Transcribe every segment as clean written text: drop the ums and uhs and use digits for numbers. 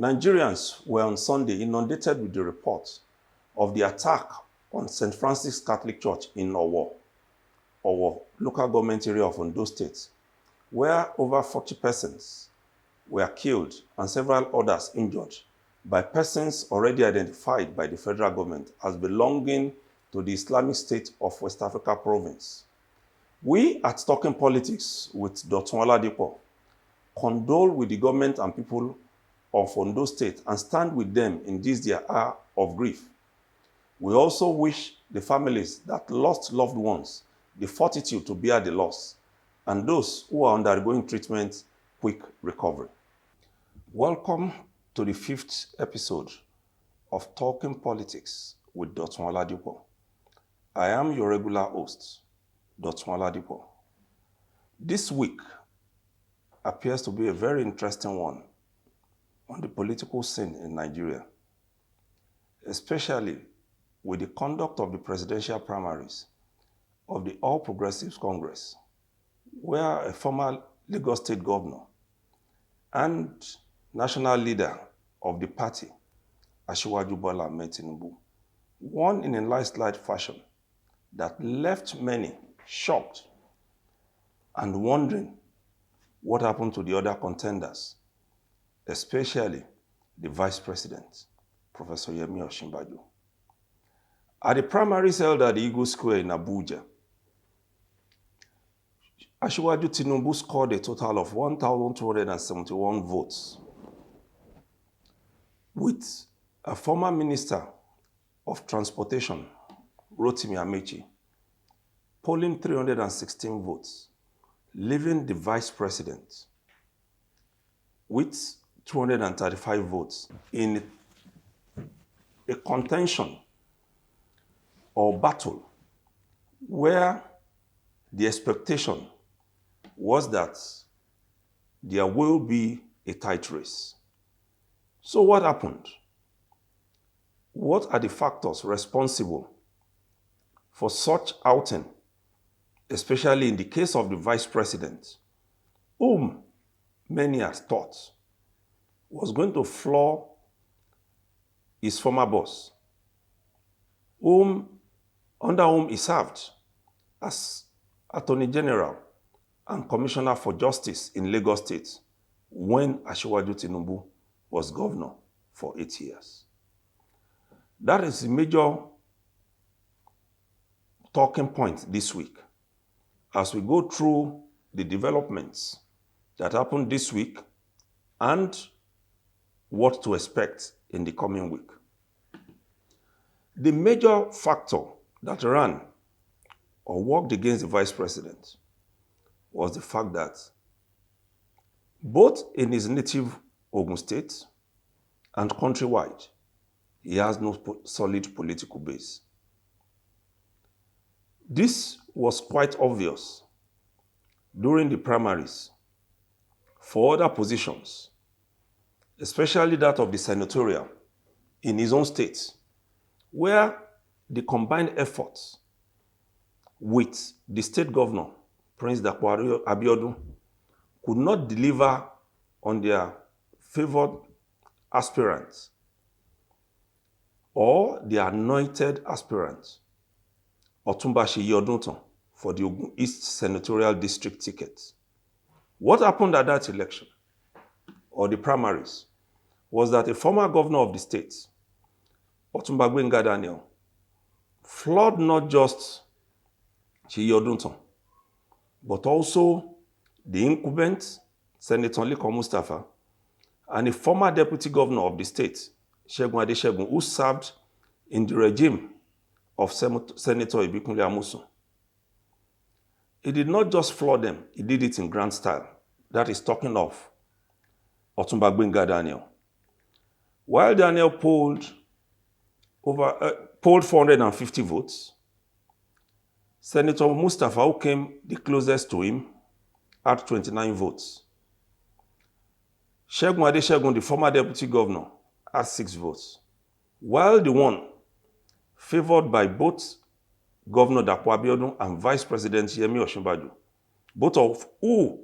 Nigerians were on Sunday inundated with the report of the attack on St. Francis Catholic Church in Owo, local government area of Ondo State, where over 40 persons were killed and several others injured by persons already identified by the federal government as belonging to the Islamic State of West Africa province. We at Talking Politics with Dotun Oladipo condole with the government and people of Ondo State and stand with them in this their hour of grief. We also wish the families that lost loved ones the fortitude to bear the loss, and those who are undergoing treatment, quick recovery. Welcome to the 5th episode of Talking Politics with Dotun Oladipo. I am your regular host, Dotun Oladipo. This week appears to be a very interesting one on the political scene in Nigeria, especially with the conduct of the presidential primaries of the All Progressives Congress, where a former Lagos State governor and national leader of the party, Asiwaju Bola Ahmed Tinubu, won in a landslide fashion that left many shocked and wondering what happened to the other contenders, especially the vice president, Professor Osinbajo. At the primaries held at the Eagle Square in Abuja, Asiwaju Tinubu scored a total of 1,271 votes, with a former Minister of Transportation, Rotimi Amechi, polling 316 votes, leaving the Vice President with 235 votes in a contention or battle where the expectation was that there will be a tight race. So what happened? What are the factors responsible for such outing, especially in the case of the vice president, whom many had thought was going to floor his former boss, under whom he served as Attorney General and Commissioner for Justice in Lagos State when Asiwaju Tinubu was governor for 8 years. That is the major talking point this week as we go through the developments that happened this week and what to expect in the coming week. The major factor that ran or worked against the vice president was the fact that both in his native Ogun State and countrywide, he has no solid political base. This was quite obvious during the primaries for other positions, especially that of the senatorial in his own state, where the combined efforts with the state governor, Prince Dapo Abiodun, could not deliver on their favored aspirants or the anointed aspirant, Otumba Seyi Oduntan, for the Ogun East Senatorial District ticket. What happened at that election, or the primaries, was that a former governor of the state, Otumba Daniel, floored not just Seyi Oduntan, but also the incumbent, Senator Liko Mustafa, and a former deputy governor of the state, Segun Adeshegun, who served in the regime of Senator Ibikunle Amosun. He did not just floor them, he did it in grand style. That is talking of Otumba Daniel. While Daniel polled 450 votes, Senator Mustafa, who came the closest to him, had 29 votes. Segun Adeshegun, the former deputy governor, had 6 votes. While the one favored by both Governor Dapo Abiodun and Vice President Yemi Osinbajo, both of who,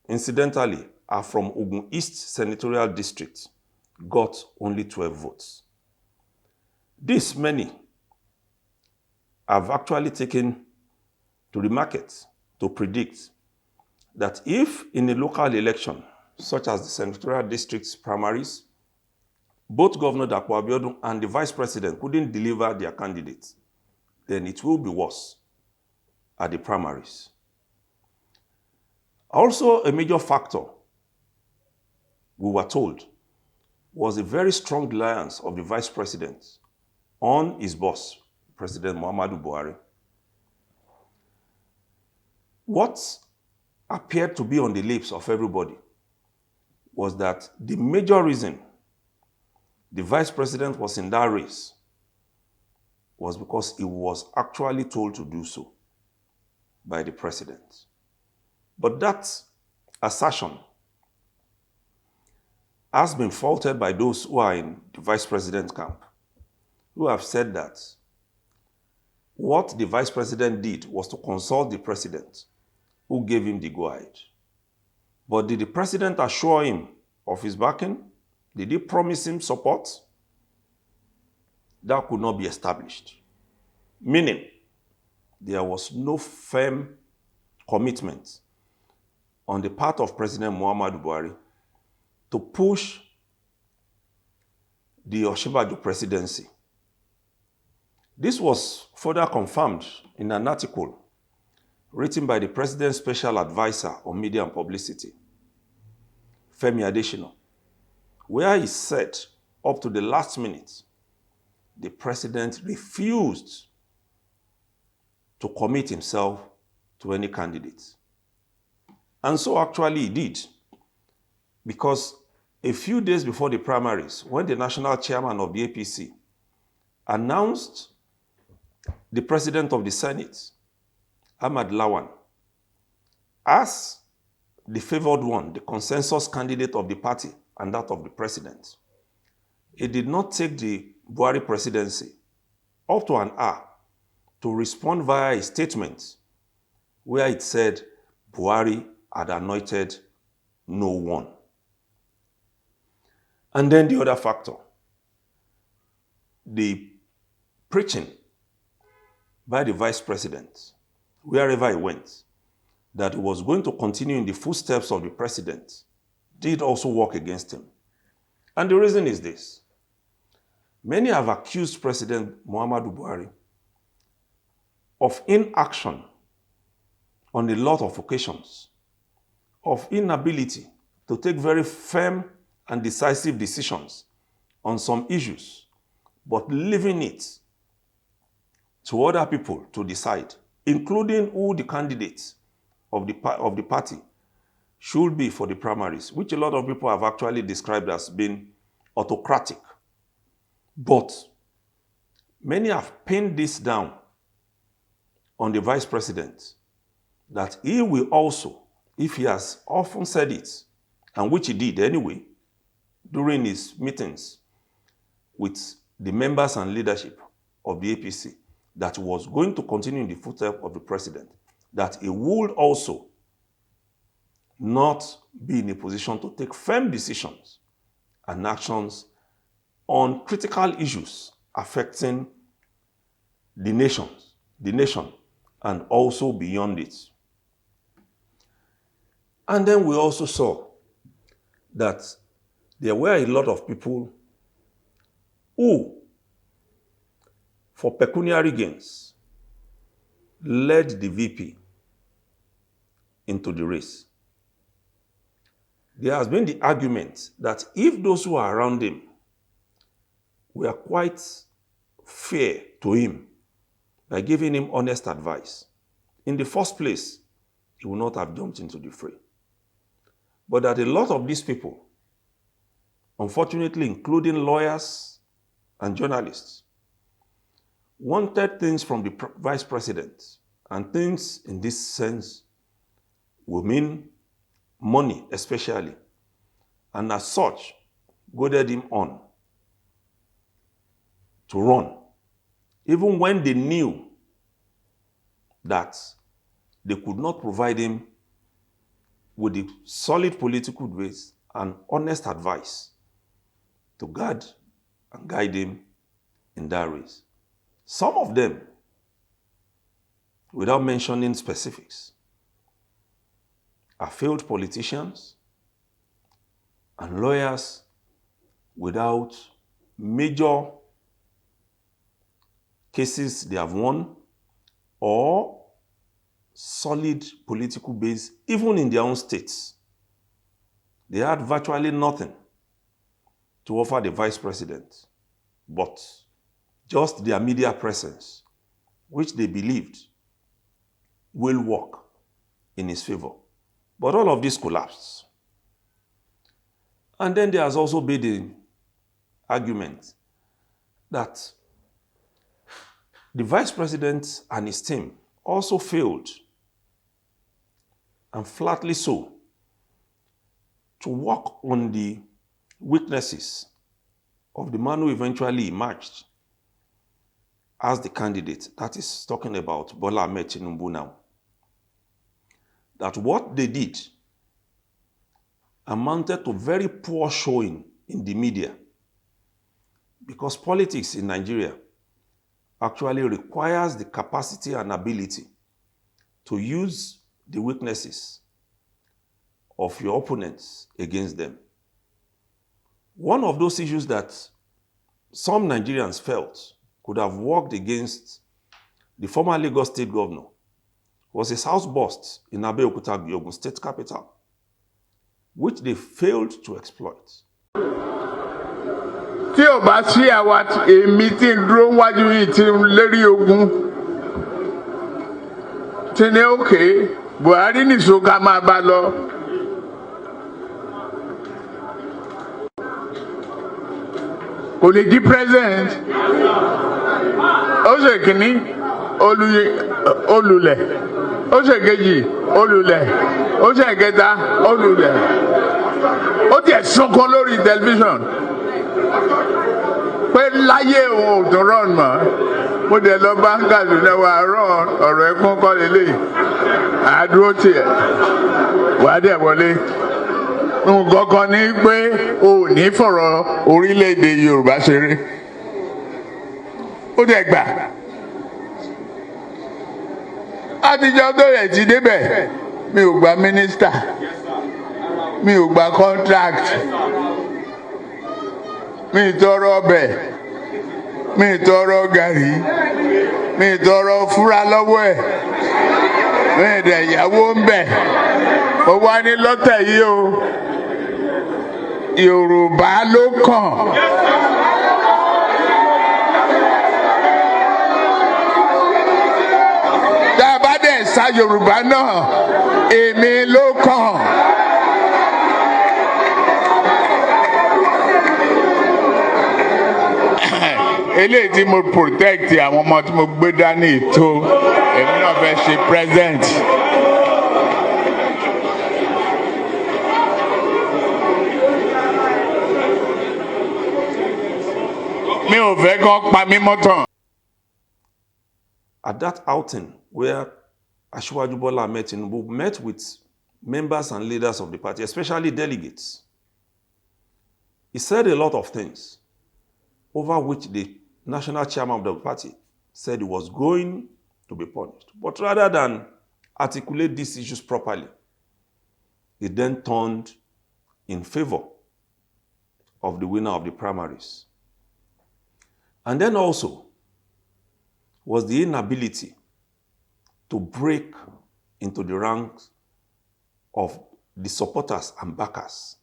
incidentally, are from Ogun East Senatorial District, got only 12 votes. This many have actually taken to the market to predict that if in a local election, such as the senatorial district's primaries, both Governor Dapo Abiodun and the Vice President couldn't deliver their candidates, then it will be worse at the primaries. Also, a major factor, we were told, was a very strong reliance of the Vice President on his boss, President Muhammadu Buhari. What appeared to be on the lips of everybody was that the major reason the Vice President was in that race was because he was actually told to do so by the President. But that assertion has been faulted by those who are in the Vice President camp, who have said that what the Vice President did was to consult the President, who gave him the go-ahead. But did the President assure him of his backing? Did he promise him support? That could not be established. Meaning, there was no firm commitment on the part of President Muhammadu Buhari to push the Osinbajo presidency. This was further confirmed in an article written by the President's Special Advisor on Media and Publicity, Femi Adesina, where he said up to the last minute, the President refused to commit himself to any candidate. And so actually he did, because a few days before the primaries, when the national chairman of the APC announced the President of the Senate, Ahmad Lawan, as the favored one, the consensus candidate of the party and that of the President, he did not take the Buhari presidency up to an hour to respond via a statement where it said Buhari had anointed no one. And then the other factor, the preaching by the Vice President, wherever he went, that he was going to continue in the footsteps of the President, did also work against him. And the reason is this. Many have accused President Muhammadu Buhari of inaction on a lot of occasions, of inability to take very firm and decisive decisions on some issues, but leaving it to other people to decide, including who the candidates of the party should be for the primaries, which a lot of people have actually described as being autocratic. But many have pinned this down on the Vice President, that he will also, if he has often said it, and which he did anyway, during his meetings with the members and leadership of the APC, that he was going to continue in the footsteps of the President, that he would also not be in a position to take firm decisions and actions on critical issues affecting the nation, and also beyond it. And then we also saw that there were a lot of people who, for pecuniary gains, led the VP into the race. There has been the argument that if those who are around him were quite fair to him by giving him honest advice, in the first place, he would not have jumped into the fray. But that a lot of these people, unfortunately including lawyers and journalists, wanted things from the Vice President, and things in this sense will mean money especially, and as such, goaded him on to run, even when they knew that they could not provide him with the solid political base and honest advice to guard and guide him in that race. Some of them, without mentioning specifics, are failed politicians and lawyers without major cases they have won or solid political base, even in their own states. They had virtually nothing to offer the vice president, but just their media presence, which they believed will work in his favor. But all of this collapsed. And then there has also been the argument that the vice president and his team also failed, and flatly so, to work on the weaknesses of the man who eventually emerged as the candidate. That is talking about Bola Ahmed Tinubu now. That what they did amounted to very poor showing in the media, because politics in Nigeria actually requires the capacity and ability to use the weaknesses of your opponents against them. One of those issues that some Nigerians felt could have worked against the former Lagos State governor was his house bust in Abeokuta, the Ogun State capital, which they failed to exploit. Tí ò bá sí àwa èmi tí ń dúró wájú yìí tí ń lérí ogun tí ní òkè Buhari nìṣó ká máa bá lọ. Kò lè di president. Ó ṣe kìíní olùlẹ̀, ó ṣe kejì olùlẹ̀, ó ṣe kẹta olùlẹ̀. Ó tiẹ̀ sunkún lórí tẹlifíṣàn pé láyé òun ò tún rán mọ́. Mo dẹ̀ lọ bá Kaduna wà rán ọ̀rọ̀ ẹkún kọ́ lélẹ̀ àdúró tiẹ̀ wà á dẹ̀ wọlé. Nǹkan kan ní pé o ò ní fọ̀rọ̀ orílẹ̀-èdè Yorùbá ṣeré. Ó dẹ̀ gbà. Àtijọ́ tó yẹ ti débẹ̀ mi ò gba mínísítà, mi ò gba contract, mi tọrọ ọbẹ̀, mi tọrọ gàrí, mi tọrọ fúra lọ́wọ́ ẹ̀, mi dẹ̀ yàwó ń bẹ̀. Ó wá ní lọ́tẹ̀ yìí o, Yorùbá ló kàn. Tá a bá dẹ̀ sa Yorùbá náà, èmi ló kàn. Eléyìí tí mo protect àwọn ọmọ tí mo gbé dání tó èmi náà fẹ́ ṣe present. Mi ò fẹ́ kán pa mí mọ́tàn. At that outing where Asiwaju Bola Ahmed Tinubu met with members and leaders of the party, especially delegates, he said a lot of things over which the national chairman of the party said he was going to be punished. But rather than articulate these issues properly, he then turned in favor of the winner of the primaries. And then also was the inability to break into the ranks of the supporters and backers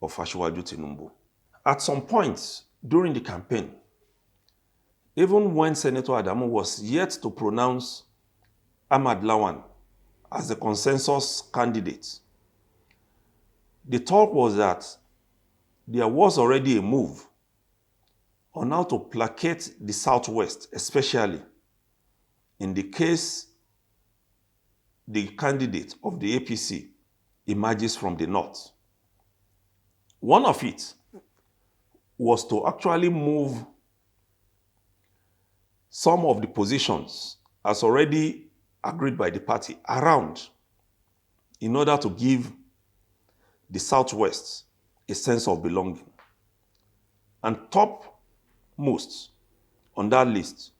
of Asiwaju Tinubu. At some point during the campaign, even when Senator Adamu was yet to pronounce Ahmad Lawan as the consensus candidate, the talk was that there was already a move on how to placate the Southwest, especially in the case the candidate of the APC emerges from the North. One of it was to actually move some of the positions as already agreed by the party around in order to give the Southwest a sense of belonging. And topmost on that list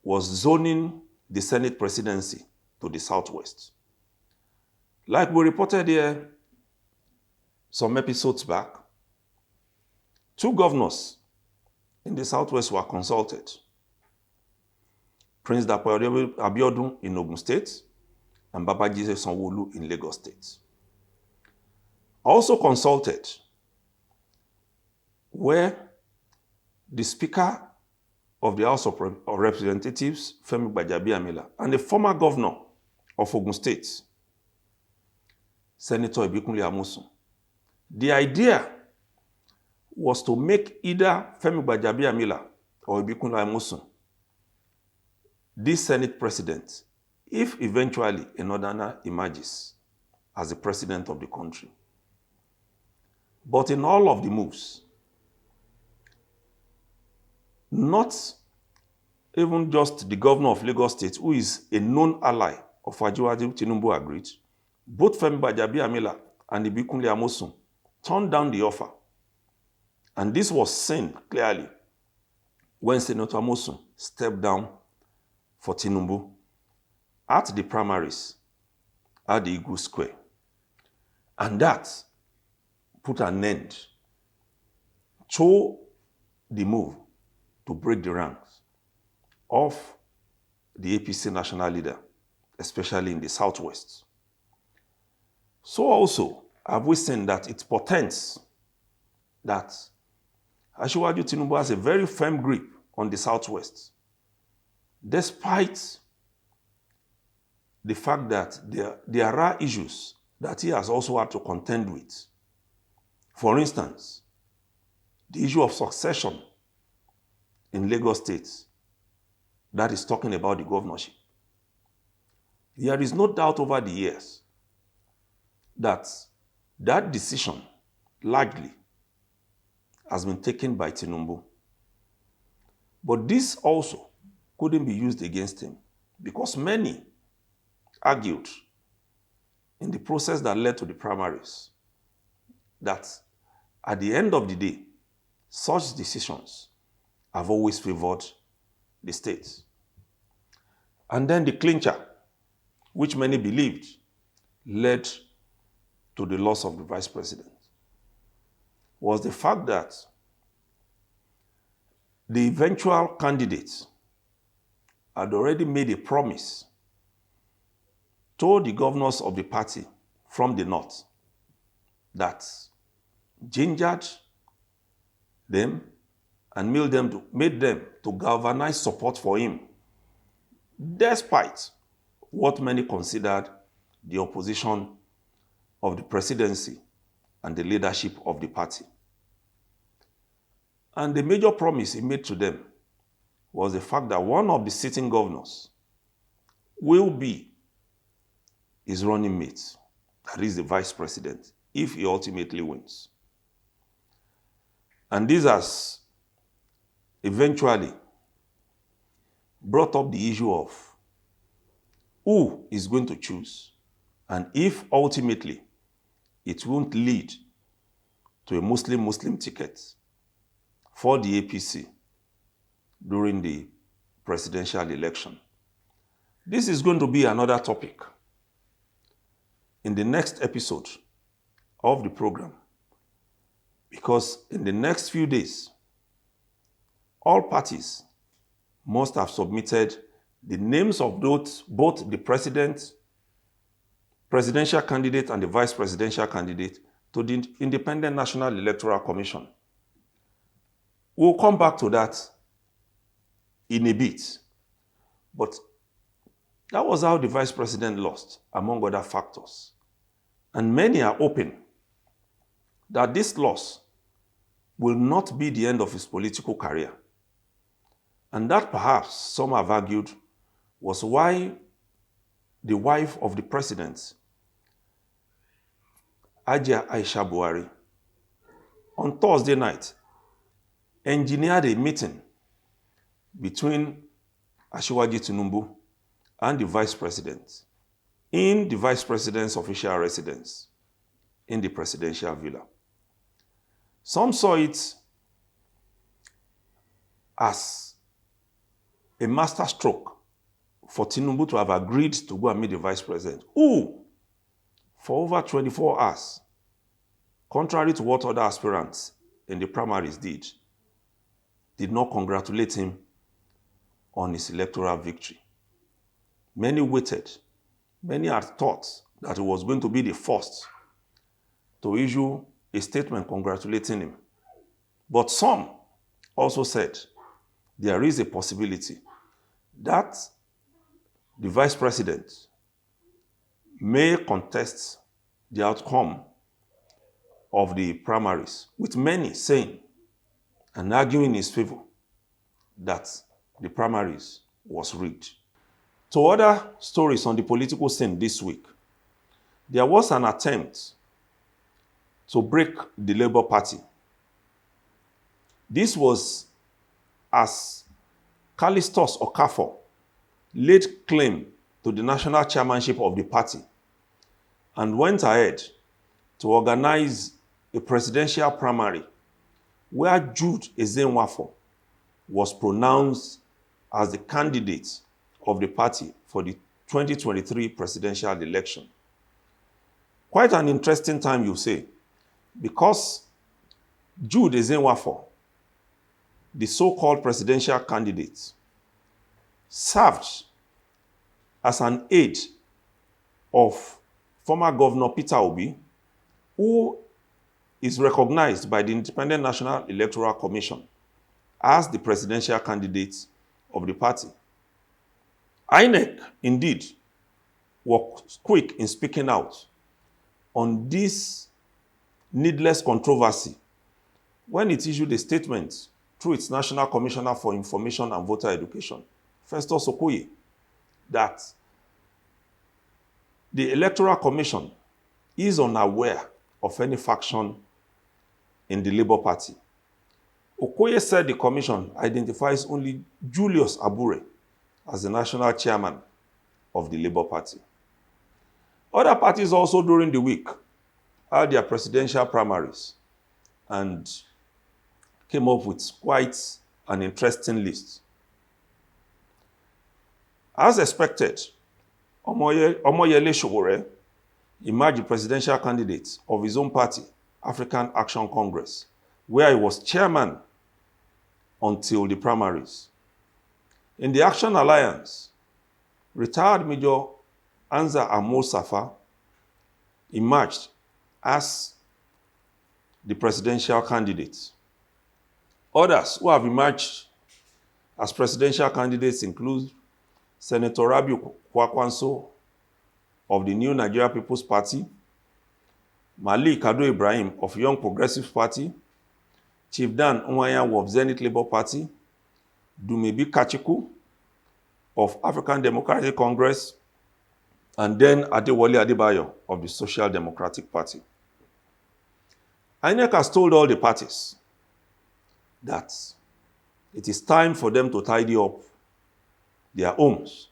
was zoning the Senate presidency to the Southwest. Like we reported here some episodes back, 2 governors in the Southwest were consulted. Prince Dapo Abiodun in Ogun State and Babajide Sanwo-Olu in Lagos State. Also consulted were the Speaker of the House of Representatives, Femi Gbajabiamila, and the former governor of Ogun State, Senator Ibikunle Amosun. The idea was to make either Femi Gbajabiamila or Ibikunle Amosun this Senate president if eventually a northerner emerges as the president of the country. But in all of the moves, not even just the governor of Lagos State, who is a known ally of Ajiwaju Tinubu, agreed. Both Femi Gbajabiamila and Ibikunle Amosun turned down the offer. And this was seen clearly when Senator Amosun stepped down for Tinubu at the primaries at the Eagle Square. And that put an end to the move to break the ranks of the APC national leader, especially in the Southwest. So also have we seen that it portends that Asiwaju Tinubu has a very firm grip on the Southwest, despite the fact that there are issues that he has also had to contend with. For instance, the issue of succession in Lagos State, that is talking about the governorship. There is no doubt over the years that that decision largely has been taken by Tinubu. But this also couldn't be used against him because many argued in the process that led to the primaries that at the end of the day, such decisions have always favored the state. And then the clincher, which many believed led to the loss of the vice president, was the fact that the eventual candidate had already made a promise to the governors of the party from the north that gingered them and made them to galvanize support for him, despite what many considered the opposition of the presidency and the leadership of the party. And the major promise he made to them was the fact that one of the sitting governors will be his running mate, that is the vice president, if he ultimately wins. And this has eventually brought up the issue of who is going to choose and if ultimately it won't lead to a Muslim ticket for the APC during the presidential election. This is going to be another topic in the next episode of the program, because in the next few days, all parties must have submitted the names of both the presidential candidate and the vice presidential candidate to the Independent National Electoral Commission. We'll come back to that in a bit. But that was how the vice president lost, among other factors. And many are hoping that this loss will not be the end of his political career. And that perhaps, some have argued, was why the wife of the president, Ajia Aisha Buhari, on Thursday night, engineered a meeting between Asiwaju Tinubu and the vice president in the vice president's official residence in the presidential villa. Some saw it as a masterstroke for Tinubu to have agreed to go and meet the vice president, who, for over 24 hours, contrary to what other aspirants in the primaries did not congratulate him on his electoral victory. Many waited. Many had thought that he was going to be the first to issue a statement congratulating him. But some also said there is a possibility that the vice president may contest the outcome of the primaries, with many saying and arguing in his favor that the primaries was rigged. To other stories on the political scene this week, there was an attempt to break the Labour Party. This was as Callistus Okafor laid claim to the national chairmanship of the party and went ahead to organize a presidential primary where Jude Ezenwafo was pronounced as the candidate of the party for the 2023 presidential election. Quite an interesting time, you say, because Jude Ezenwafo, the so-called presidential candidate, served as an aide of former Governor Peter Obi, who is recognized by the Independent National Electoral Commission as the presidential candidate of the party. INEC, indeed, was quick in speaking out on this needless controversy when it issued a statement through its National Commissioner for Information and Voter Education, Festus Okoye, that the Electoral Commission is unaware of any faction in the Labour Party. Okoye said the commission identifies only Julius Abure as the national chairman of the Labour Party. Other parties also during the week had their presidential primaries and came up with quite an interesting list. As expected, Omoyele Sowore emerged the presidential candidate of his own party, African Action Congress, where he was chairman until the primaries. In the Action Alliance, retired Major Anza Amo Safa emerged as the presidential candidate. Others who have emerged as presidential candidates include Senator Rabiu Kwakwanso of the New Nigeria People's Party, Malik Ado Ibrahim of Young Progressive Party, Chief Dan Nwayawu of Zenith Labour Party, Dumebi Kachiku of African Democratic Congress, and then Adewale Adebayo of the Social Democratic Party. INEC has told all the parties that it is time for them to tidy up their homes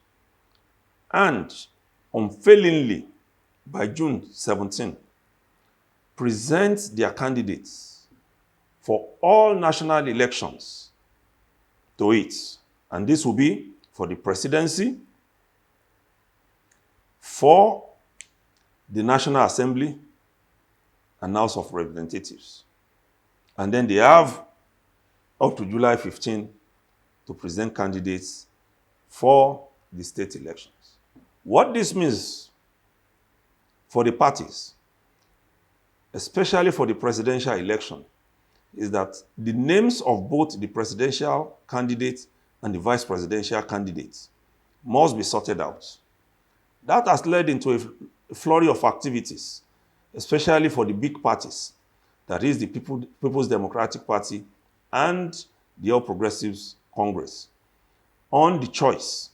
and unfailingly, by June 17, present their candidates for all national elections to it. And this will be for the presidency, for the National Assembly, and House of Representatives. And then they have up to July 15 to present candidates for the state elections. What this means for the parties, especially for the presidential election, is that the names of both the presidential candidate and the vice presidential candidate must be sorted out. That has led into a flurry of activities, especially for the big parties, that is the People's Democratic Party and the All Progressives Congress, on the choice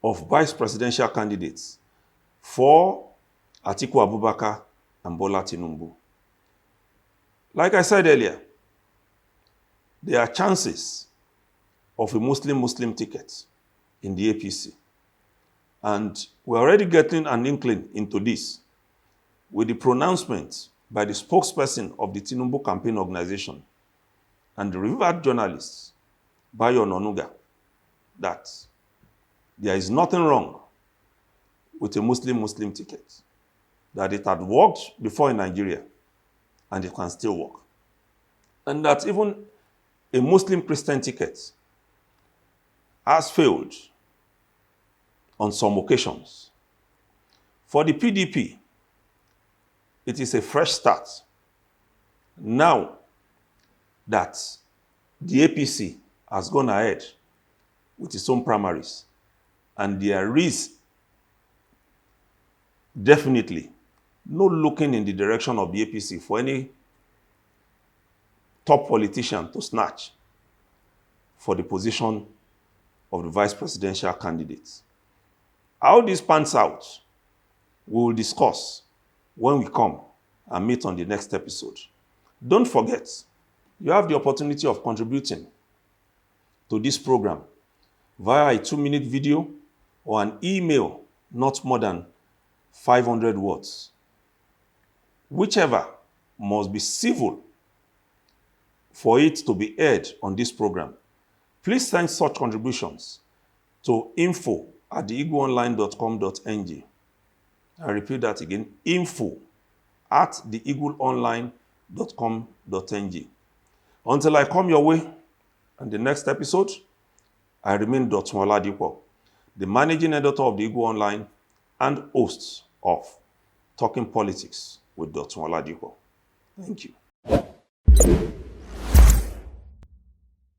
of vice presidential candidates for Atiku Abubakar and Bola Tinubu. Like I said earlier, there are chances of a Muslim-Muslim ticket in the APC. And we're already getting an inkling into this with the pronouncement by the spokesperson of the Tinubu campaign organization and the revered journalists Bayo Nonuga that there is nothing wrong with a Muslim ticket, that it had worked before in Nigeria and it can still work. And that even a Muslim Christian ticket has failed on some occasions. For the PDP, it is a fresh start. Now that the APC has gone ahead with its own primaries, and there is definitely no looking in the direction of the APC for any top politician to snatch for the position of the vice presidential candidate. How this pans out, we will discuss when we come and meet on the next episode. Don't forget, you have the opportunity of contributing to this program via a 2-minute video or an email not more than 500 words. Whichever must be civil for it to be aired on this program. Please send such contributions to info@theeagleonline.com.ng. I repeat that again, info@theeagleonline.com.ng. Until I come your way on the next episode, I remain Dotun Oladipo, the managing editor of the Eagle Online and host of Talking Politics with Dotun Oladipo. Thank you.